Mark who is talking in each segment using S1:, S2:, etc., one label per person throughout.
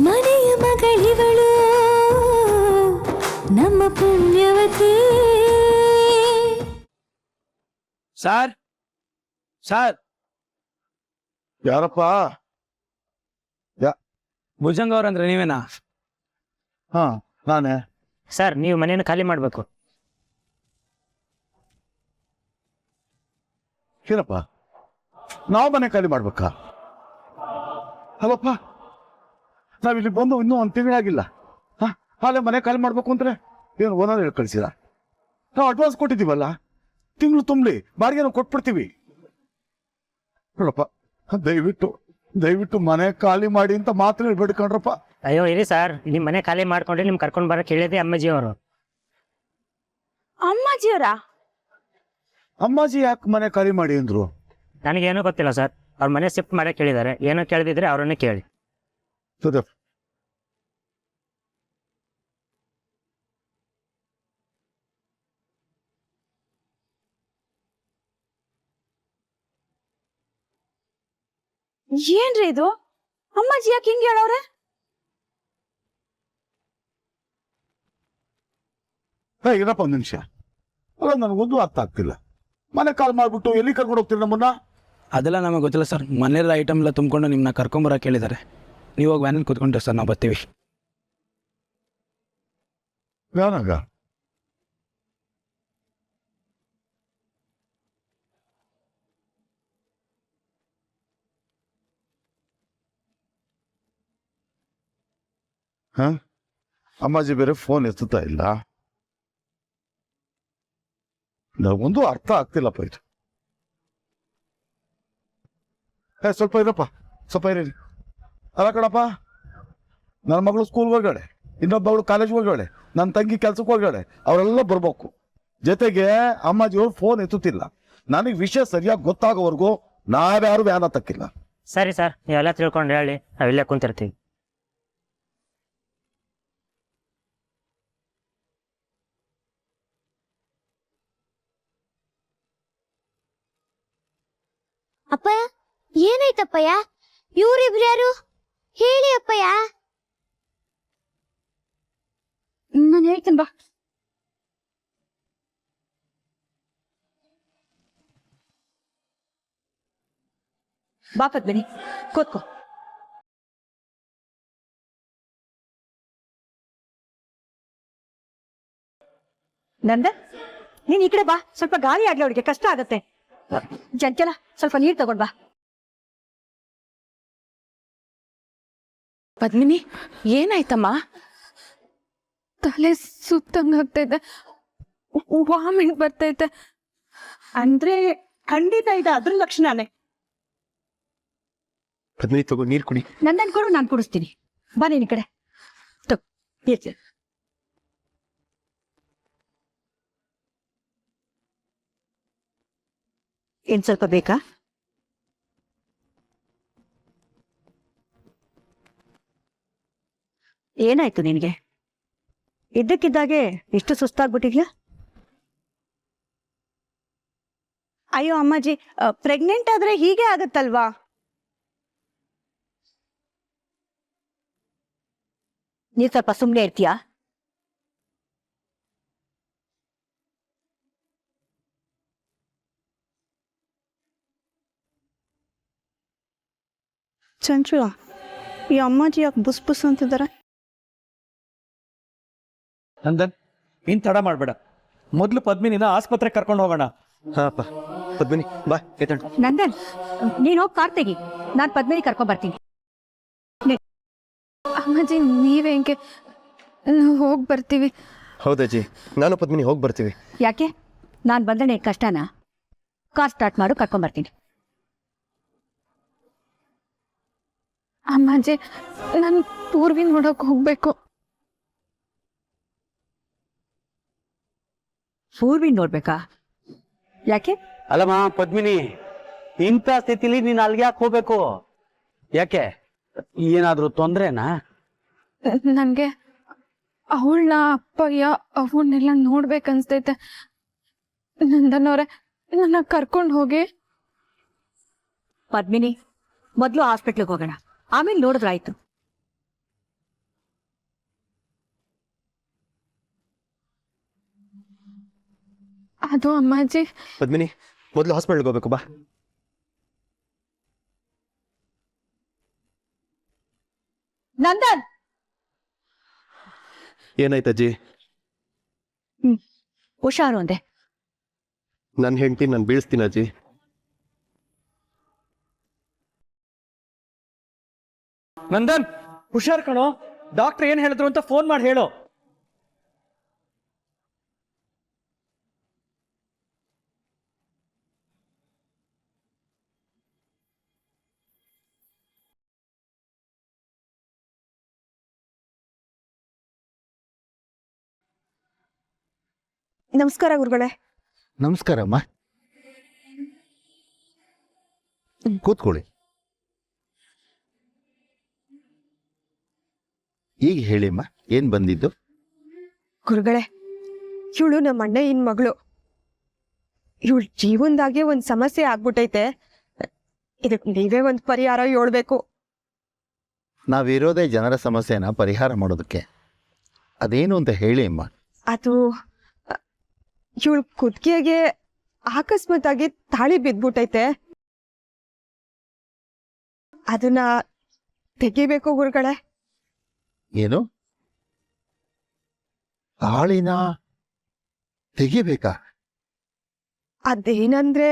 S1: ಮನೆಯ ಮಗಳಿವಳು ನಮ್ಮ ಪುಣ್ಯವತಿ.
S2: Sir sir
S3: ಯಾರಪ್ಪ?
S2: ಭುಜಂಗ ಅವ್ರಂದ್ರೆ ನೀವೇನಾ?
S3: ಹಾ ನಾನೇ.
S4: ಸರ್ ನೀವು ಮನೆಯನ್ನು ಖಾಲಿ ಮಾಡಬೇಕು.
S3: ಏನಪ್ಪ ನಾವು ಮನೆ ಖಾಲಿ ಮಾಡ್ಬೇಕಾ? ಅಲ್ಲಪ್ಪ ನಾವಿಲ್ಲಿ ಬಂದು ಇನ್ನೂ 1 ತಿಂಗಳಾಗಿಲ್ಲ. ಹಾಲೆ ಮನೆ ಖಾಲಿ ಮಾಡ್ಬೇಕು ಅಂದ್ರೆ ಏನು ಓನರ್ ಹೇಳಿ ಕಳಿಸಿದ? ನಾವು ಅಡ್ವಾನ್ಸ್ ಕೊಟ್ಟಿದ್ದೀವಲ್ಲ, ತಿಂಗಳು ತುಂಬಲಿ ಬಾಡಿಗೆ ನಾವು ಕೊಟ್ಬಿಡ್ತೀವಿ. ನೋಡಪ್ಪ ದಯವಿಟ್ಟು ಮನೆ ಖಾಲಿ ಮಾಡಿ ಅಂತ ಮಾತ್ರ ಹೇಳ್ಬೇಡಿ ಕಣ್ರಪ್ಪ.
S4: ಅಯ್ಯೋ ಇರಿ ಸರ್, ನಿಮ್ಮ ಮನೆ ಖಾಲಿ ಮಾಡ್ಕೊಂಡ್ರೆ ನಿಮ್ ಕರ್ಕೊಂಡ್ ಬರಕ್ ಹೇಳಿದೆ ಅಮ್ಮಾಜಿ ಅವರು.
S1: ಅಮ್ಮಾಜಿಯವರ?
S3: ಅಮ್ಮಾಜಿ ಯಾಕೆ ಮನೆ ಖಾಲಿ ಮಾಡಿ ಅಂದ್ರು?
S4: ನನಗೇನೂ ಗೊತ್ತಿಲ್ಲ ಸರ್, ಅವ್ರ ಮನೆ ಶಿಫ್ಟ್ ಮಾಡಕ್ ಹೇಳಿದ್ದಾರೆ. ಏನೋ ಕೇಳಿದ್ರೆ ಅವ್ರನ್ನೇ ಕೇಳಿ.
S1: ಏನ್ರಿ ಇದು? ಅಮ್ಮಾಜಿ ಯಾಕೆ ಹಿಂಗೆ ಹೇಳವ್ರೆ?
S3: ಏನಪ್ಪ 1 ನಿಮಿಷ. ಅಲ್ಲ ನನಗೊಂದು ಅರ್ಥ ಆಗ್ತಿಲ್ಲ. ಮನೆ ಕಾಲ್ ಮಾಡ್ಬಿಟ್ಟು ಎಲ್ಲಿ ಕರ್ಕೊಂಡು ಹೋಗ್ತೀರಿ ನಮ್ಮನ್ನ?
S2: ಅದೆಲ್ಲ ನಮಗೆ ಗೊತ್ತಿಲ್ಲ ಸರ್. ಮನೆಯಲ್ಲ ಐಟಮ್ ಎಲ್ಲ ತುಂಬಿಕೊಂಡು ನಿಮ್ಮನ್ನ ಕರ್ಕೊಂಬರಕ್ಕೆ ಹೇಳಿದ್ದಾರೆ. ನೀವು ಹೋಗಿ ವ್ಯಾನಲ್ಲಿ ಕೂತ್ಕೊಂಡ್ರೆ ಸರ್ ನಾವು ಬರ್ತೀವಿ.
S3: ವ್ಯಾನಾಗ? ಅಮ್ಮಾಜಿ ಬೇರೆ ಫೋನ್ ಎತ್ತುತ್ತಾ ಇಲ್ಲ. ನನಗೊಂದು ಅರ್ಥ ಆಗ್ತಿಲ್ಲಪ್ಪ ಇದು. ಸ್ವಲ್ಪ ಇರಪ್ಪ, ಸ್ವಲ್ಪ ಇರಿ. ಅಲ್ಲ ಕಣಪ್ಪ, ನನ್ನ ಮಗಳು ಸ್ಕೂಲ್ ಹೋಗ್ಯಾಳೆ, ಇನ್ನೊಬ್ಬಳು ಕಾಲೇಜ್ ಹೋಗ್ಯಾಳೆ, ನನ್ನ ತಂಗಿ ಕೆಲ್ಸಕ್ಕೆ ಹೋಗ್ಯಾಳೆ. ಅವರೆಲ್ಲ ಬರ್ಬೇಕು. ಜೊತೆಗೆ ಅಮ್ಮಾಜಿಯವ್ರು ಫೋನ್ ಎತ್ತುತ್ತಿಲ್ಲ. ನನಗೆ ವಿಷಯ ಸರಿಯಾಗಿ ಗೊತ್ತಾಗೋವರೆಗೂ ನಾವ್ಯಾರು ವ್ಯಾನ್ ಹತ್ತಕ್ಕಿಲ್ಲ.
S4: ಸರಿ ಸರ್, ನೀವೆಲ್ಲ ತಿಳ್ಕೊಂಡು ಹೇಳಿ, ನಾವಿಲ್ಲೇ ಕುಂತಿರ್ತೀವಿ.
S5: ಅಪ್ಪಯ್ಯ, ಏನಾಯ್ತಪ್ಪಯ್ಯ? ಇವ್ರಿಬ್ರು ಯಾರು ಹೇಳಿ ಅಪ್ಪಯ್ಯ.
S1: ನಾನು ಹೇಳ್ತೀನಿ ಬಾ. ಬಾ ಪದ್ಮಿನಿ, ಕೂತ್ಕೋ. ನಂದ, ನೀನ್ ಈ ಕಡೆ ಬಾ. ಸ್ವಲ್ಪ ಗಾಳಿ ಆಗ್ಲಿ, ಅವ್ರಿಗೆ ಕಷ್ಟ ಆಗತ್ತೆ. ಜಂಚಲ, ಸ್ವಲ್ಪ ನೀರ್ ತಗೊಂಡ್ ಬಾ.
S6: ಪದ್ಮಿನಿ, ಏನಾಯ್ತಮ್ಮ? ತಲೆ ಸುತ್ತಂಗಾಗ್ತೈತೆ, ವಾಮಿಟ್ ಬರ್ತೈತೆ.
S1: ಅಂದ್ರೆ ಖಂಡಿತ ಇದೆ, ಅದ್ರ ಲಕ್ಷಣನೇ.
S7: ಪದ್ಮಿನಿ ತಗೋ, ನೀರ್ ಕುಡಿ.
S1: ನಂದನ್ ಕೊಡು, ನಾನು ಕುಡಿಸ್ತೀನಿ. ಬಾ ನೀನ್ ಈ ಕಡೆ. ಏನ್ ಸ್ವಲ್ಪ ಬೇಕಾ? ಏನಾಯ್ತು ನಿನ್ಗೆ? ಇದ್ದಕ್ಕಿದ್ದಾಗೆ ಇಷ್ಟು ಸುಸ್ತಾಗ್ಬಿಟ್ಟಿದ್ಯಾ?
S8: ಅಯ್ಯೋ ಅಮ್ಮಾಜಿ, ಪ್ರೆಗ್ನೆಂಟ್ ಆದ್ರೆ ಹೀಗೆ ಆಗತ್ತಲ್ವಾ?
S1: ನೀವ್ ಸ್ವಲ್ಪ ಸುಮ್ನೆ ಇರ್ತೀಯಾ?
S8: ಚಂಚು, ಈ ಅಮ್ಮಾಜಿ ಯಾಕೆ ಬುಸ್ ಬುಸ್ ಅಂತಿದ್ದಾರೆ?
S2: ನಂದನ್, ಇನ್ ತಡ ಮಾಡ್ಬೇಡ. ಮೊದ್ಲು ಪದ್ಮಿನಿನ ಆಸ್ಪತ್ರೆಗೆ ಕರ್ಕೊಂಡು ಹೋಗೋಣ.
S7: ಹಾಪ ಪದ್ಮಿನಿ ಬಾ.
S1: ನಂದನ್, ನೀನ್ ಹೋಗಿ ಕಾರ್ ತೆಗಿ, ನಾನ್ ಪದ್ಮಿನಿ ಕರ್ಕೊಂಡ್ ಬರ್ತೀನಿ.
S6: ಅಮ್ಮಾಜಿ, ನೀವೇ ಹೆಂಗೆ? ನಾವು ಹೋಗಿ ಬರ್ತೀವಿ.
S7: ಹೌದಜ್ಜಿ, ನಾನು ಪದ್ಮಿನಿ ಹೋಗಿ ಬರ್ತೀವಿ.
S1: ಯಾಕೆ? ನಾನ್ ಬಂದ್ರೆ ಕಷ್ಟನಾ? ಕಾರ್ ಸ್ಟಾರ್ಟ್ ಮಾಡು, ಕರ್ಕೊಂಡ್ ಬರ್ತೀನಿ.
S6: ಅಮ್ಮಾಜಿ, ನಾನು ಪೂರ್ವಿ ನೋಡೋಕೆ ಹೋಗ್ಬೇಕು.
S1: ಪೂರ್ವಿ ನೋಡ್ಬೇಕಾ? ಯಾಕೆ?
S9: ಅಲ್ಲಮ್ಮ ಪದ್ಮಿನಿ, ಇಂಥ ಸ್ಥಿತಿಲಿ ನೀನ್ ಅಲ್ಗೆ ಯಾಕೆ ಹೋಗ್ಬೇಕು? ಯಾಕೆ, ಏನಾದ್ರೂ ತೊಂದ್ರೆನಾ?
S6: ನನ್ಗೆ ಅವಳನ್ನ, ಅಪ್ಪಯ್ಯ ಅವನ್ನೆಲ್ಲ ನೋಡ್ಬೇಕನ್ಸ್ತೈತೆ. ನಂದನವ್ರೆ, ನನ್ನ ಕರ್ಕೊಂಡು ಹೋಗಿ.
S1: ಪದ್ಮಿನಿ, ಮೊದ್ಲು ಹಾಸ್ಪಿಟ್ಲಿಗೆ ಹೋಗೋಣ, ಆಮೇಲೆ ನೋಡಿದ್ರಾಯ್ತು.
S6: ಅದು ಅಮ್ಮಾಜಿ
S7: ಪದ್ಮಿನಿ ಮೊದಲು ಹಾಸ್ಪಿಟಲ್ಗೆ ಹೋಗ್ಬೇಕು ಬಾ.
S1: ನಂದನ್
S7: ಏನಾಯ್ತಜ್ಜಿ?
S1: ಹುಷಾರು ಅಂದೆ.
S7: ನನ್ನ ಹೆಂಡತಿ ನಾನು ಬೀಳಿಸ್ತೀನಿ ಅಜ್ಜಿ.
S10: ನಂದನ್ ಹುಷಾರ್ ಕಣೋ, ಡಾಕ್ಟರ್ ಏನ್ ಹೇಳಿದ್ರು ಅಂತ ಫೋನ್ ಮಾಡಿ ಹೇಳು.
S8: ನಮಸ್ಕಾರ ಗುರುಗಳೇ.
S3: ನಮಸ್ಕಾರಮ್ಮ, ಕೂತ್ಕೊಳ್ಳಿ. ಈಗ ಹೇಳಿಮ್ಮ, ಏನ್ ಬಂದಿದ್ದು?
S8: ಗುರುಗಳೇ, ಇವಳು ನಮ್ಮ ಅಣ್ಣಯ್ಯನ ಮಗಳು. ಇವಳ ಜೀವನದಾಗೆ ಒಂದ್ ಸಮಸ್ಯೆ ಆಗ್ಬಿಟ್ಟೈತೆ. ಇದಕ್ ನೀವೇ ಒಂದ್ ಪರಿಹಾರ ಹೇಳ್ಬೇಕು.
S3: ನಾವಿರೋದೇ ಜನರ ಸಮಸ್ಯೆನ ಪರಿಹಾರ ಮಾಡೋದಕ್ಕೆ. ಅದೇನು ಅಂತ ಹೇಳಿ ಅಮ್ಮ.
S8: ಅದು ಇವಳ ಕುತ್ತಿಗೆಗೆ ಅಕಸ್ಮಾತ್ ಆಗಿ ತಾಳಿ ಬಿದ್ಬಿಟ್ಟೈತೆ. ಅದನ್ನ ತೆಗಿಬೇಕು ಗುರುಗಳೇ.
S3: ಏನು? ತಾಳಿನ ತೆಗಿಬೇಕಾ?
S8: ಅದೇನಂದ್ರೆ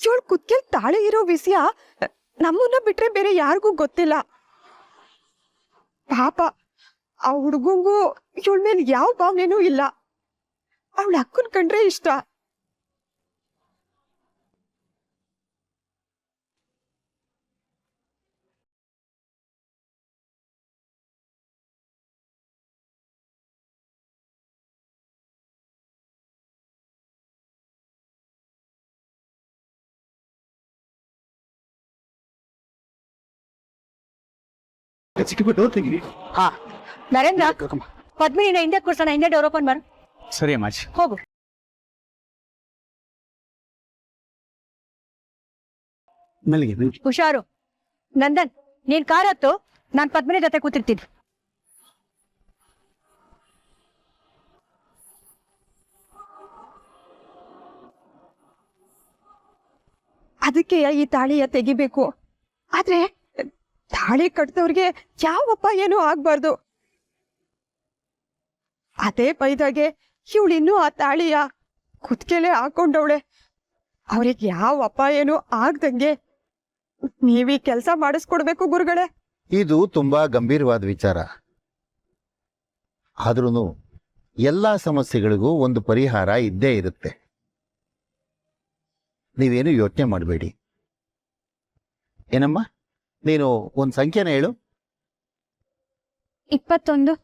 S8: ಇವಳು ಕುತ್ತಿಗೆ ತಾಳಿ ಇರೋ ವಿಷಯ ನಮ್ಮನ್ನ ಬಿಟ್ರೆ ಬೇರೆ ಯಾರಿಗೂ ಗೊತ್ತಿಲ್ಲ. ಪಾಪ ಆ ಹುಡುಗಂಗೂ ಇವಳ ಮೇಲೆ ಯಾವ ಭಾವನೆನೂ ಇಲ್ಲ. ಅವಳ ಅಕ್ಕನ್ ಕಂಡ್ರೆ ಇಷ್ಟ.
S1: ಹಾ ನರೇಂದ್ರ, ಪದ್ಮಿನಿನ ಹಿಂದೆ ಕೂರ್ಸೋಣ. ಹಿಂದೆ ಡೋರ್ ಓಪನ್ ಮಾಡು.
S2: ಸರಿ ಅಮ್ಮಾಜಿ.
S1: ಹೋಗು.
S2: ಮೆಲ್ಲಿಗೆ
S1: ಹುಷಾರು. ನಂದನ್, ನೀನ್ ಕಾರ್ ಹತ್ತು, ನಾನ್ ಪದ್ಮಿನಿ ಜೊತೆ ಕೂತಿರ್ತೀನಿ.
S8: ಅದಕ್ಕೆ ಈ ತಾಳಿಯ ತೆಗಿಬೇಕು. ಆದ್ರೆ ತಾಳಿ ಕಟ್ದವ್ರಿಗೆ ಯಾವಪ್ಪ ಏನೂ ಆಗ್ಬಾರ್ದು. ಅದೇ ಬೈದಾಗೆ ಇವಳಿನ್ನೂ ಆ ತಾಳಿಯ ಕುತ್ಕೆಲೆ ಹಾಕೊಂಡವಳೆ. ಅವ್ರಿಗೆ ಯಾವ ಅಪಾಯನೂ ಆಗ್ದಂಗೆ ನೀವೀ ಕೆಲಸ ಮಾಡಿಸ್ಕೊಡ್ಬೇಕು ಗುರುಗಳೇ.
S3: ಇದು ತುಂಬಾ ಗಂಭೀರವಾದ ವಿಚಾರ. ಆದ್ರೂ ಎಲ್ಲಾ ಸಮಸ್ಯೆಗಳಿಗೂ ಒಂದು ಪರಿಹಾರ ಇದ್ದೇ ಇರುತ್ತೆ. ನೀವೇನು ಯೋಚನೆ ಮಾಡಬೇಡಿ. ಏನಮ್ಮ, ನೀನು ಒಂದು ಸಂಖ್ಯೆನ ಹೇಳು.
S6: 21.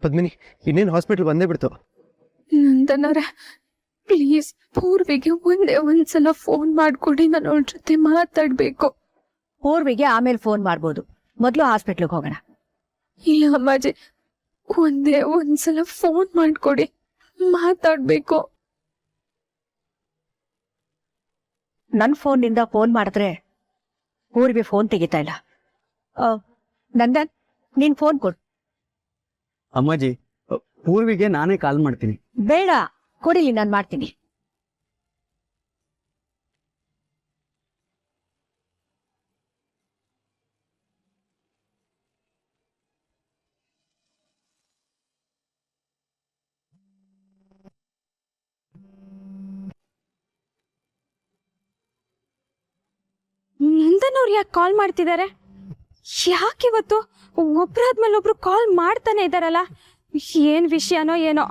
S7: ಪದ್ಮಿನಿ ಇನ್ನೇನು ಹಾಸ್ಪಿಟಲ್ ಬಂದೇ ಬಿಡ್ತು.
S6: ನಂದನವ್ರೆ, ಪ್ಲೀಸ್ ಪೂರ್ವಿಗೆ ಒಂದೇ ಒಂದ್ಸಲ ಫೋನ್ ಮಾಡ್ಕೊಡಿ, ನಾನು ಅವಳ ಜೊತೆ ಮಾತಾಡ್ಬೇಕು.
S1: ಪೂರ್ವಿಗೆ ಆಮೇಲೆ ಫೋನ್ ಮಾಡ್ಬೋದು, ಮೊದಲು ಹಾಸ್ಪಿಟ್ಲಿಗೆ ಹೋಗೋಣ.
S6: ಇಲ್ಲ ಅಮ್ಮಾಜಿ, ಒಂದೇ ಒಂದ್ಸಲ ಫೋನ್ ಮಾಡ್ಕೊಡಿ, ಮಾತಾಡ್ಬೇಕು.
S1: ನನ್ನ ಫೋನ್ನಿಂದ ಫೋನ್ ಮಾಡಿದ್ರೆ ಪೂರ್ವಿ ಫೋನ್ ತೆಗಿತಾ ಇಲ್ಲ. ನಂದನ್ ನೀನ್ ಫೋನ್ ಕೊಡು.
S9: ಅಮ್ಮಾಜಿ ಪೂರ್ವಿಗೆ ನಾನೇ ಕಾಲ್ ಮಾಡ್ತೀನಿ.
S1: ಬೇಡ, ಕೊಡಿಲಿ, ನಾನು ಮಾಡ್ತೀನಿ.
S6: ನಂದನ್ ಅವ್ರು ಯಾಕೆ ಕಾಲ್ ಮಾಡ್ತಿದ್ದಾರೆ? ಯಾಕೆ ಇವತ್ತು ಒಬ್ರಾದ್ಮೇಲೆ ಒಬ್ರು ಕಾಲ್ ಮಾಡ್ತಾನೆ ಇದಾರಲ್ಲ? ಏನ್ ವಿಷಯನೋ ಏನೋ.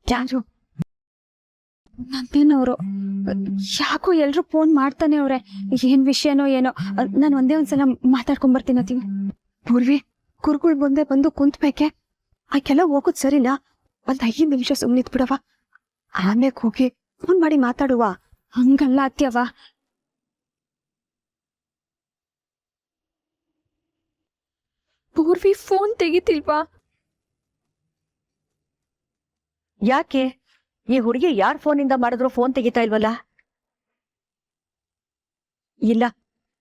S6: ಯಾರು? ನಂದನ್ ಅವರು ಯಾಕೋ ಎಲ್ರು ಫೋನ್ ಮಾಡ್ತಾನೆ ಅವ್ರೆ. ಏನ್ ವಿಷಯನೋ ಏನೋ. ನಾನು ಒಂದೇ ಒಂದ್ಸಲ ಮಾತಾಡ್ಕೊಂಡ್ ಬರ್ತೀನಿ ಅತ್ತೀವಿ.
S8: ಪೂರ್ವಿ, ಕುರುಗಳು ಮುಂದೆ ಬಂದು ಕುಂತ್ಬೇಕೆ? ಆಕೆಲ್ಲ ಹೋಗೋದ್ ಸರಿನಾ? ಒಂದ್ 5 ನಿಮಿಷ ಸುಮ್ಮನಿದ್ ಬಿಡವ, ಆಮೇಲೆ ಹೋಗಿ ಫೋನ್ ಮಾಡಿ ಮಾತಾಡುವ.
S6: ಹಂಗಲ್ಲ ಅತ್ಯವ. ಪೂರ್ವಿ ಫೋನ್ ತೆಗಿತಿಲ್ವಾ?
S1: ಯಾಕೆ? ಈ ಹುಡುಗಿ ಯಾರ್ ಫೋನಿಂದ ಮಾಡಿದ್ರು ಫೋನ್ ತೆಗಿತಾ ಇಲ್ವಲ್ಲ? ಇಲ್ಲ,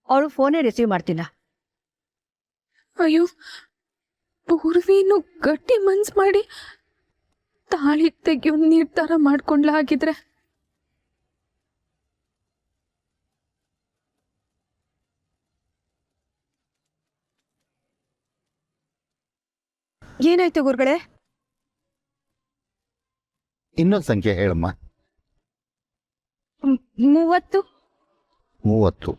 S1: ಅವಳು ಫೋನೇ ರಿಸೀವ್ ಮಾಡ್ತಿಲ್ಲ.
S6: ಅಯ್ಯೋ, ಪೂರ್ವಿನು ಗಟ್ಟಿ ಮನ್ಸ್ ಮಾಡಿ ತಾಳಿ ತೆಗಿಯೋ ನಿರ್ಧಾರ ಮಾಡ್ಕೊಂಡ್ಲ ಆಗಿದ್ರೆ.
S8: ಏನಾಯ್ತು ಗುರುಗಳೇ?
S3: ಇನ್ನೊಂದು ಸಂಖ್ಯೆ ಹೇಳಮ್ಮ.
S6: 30.
S3: 30.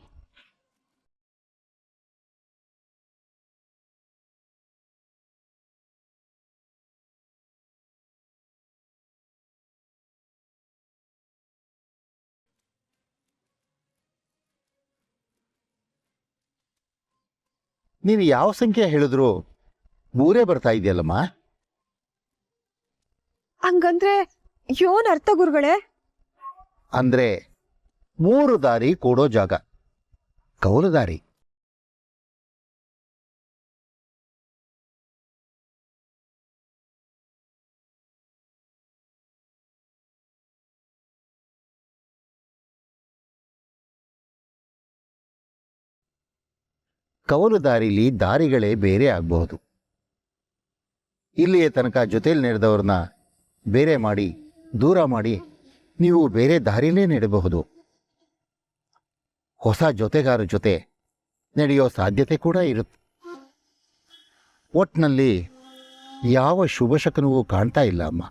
S3: ನೀನು ಯಾವ ಸಂಖ್ಯೆ ಹೇಳಿದ್ರು ಮೂರೇ ಬರ್ತಾ ಇದೆಯಲ್ಲಮ್ಮ.
S8: ಹಂಗಂದ್ರೆ ಯೋನ್ ಅರ್ಥ ಗುರುಗಳೇ?
S3: ಅಂದ್ರೆ 3 ದಾರಿ ಕೂಡೋ ಜಾಗ, ಕೌಲು ದಾರಿ. ಕವಲು ದಾರಿಲಿ ದಾರಿಗಳೇ ಬೇರೆ ಆಗಬಹುದು. ಇಲ್ಲಿಯ ತನಕ ಜೊತೆಲಿ ನಡೆದವ್ರನ್ನ ಬೇರೆ ಮಾಡಿ, ದೂರ ಮಾಡಿ ನೀವು ಬೇರೆ ದಾರಿಲೇ ನಡೆಯಬಹುದು. ಹೊಸ ಜೊತೆಗಾರ ಜೊತೆ ನಡೆಯೋ ಸಾಧ್ಯತೆ ಕೂಡ ಇರುತ್ತೆ. ಒಟ್ನಲ್ಲಿ ಯಾವ ಶುಭಶಕನವೂ ಕಾಣ್ತಾ ಇಲ್ಲ ಅಮ್ಮ.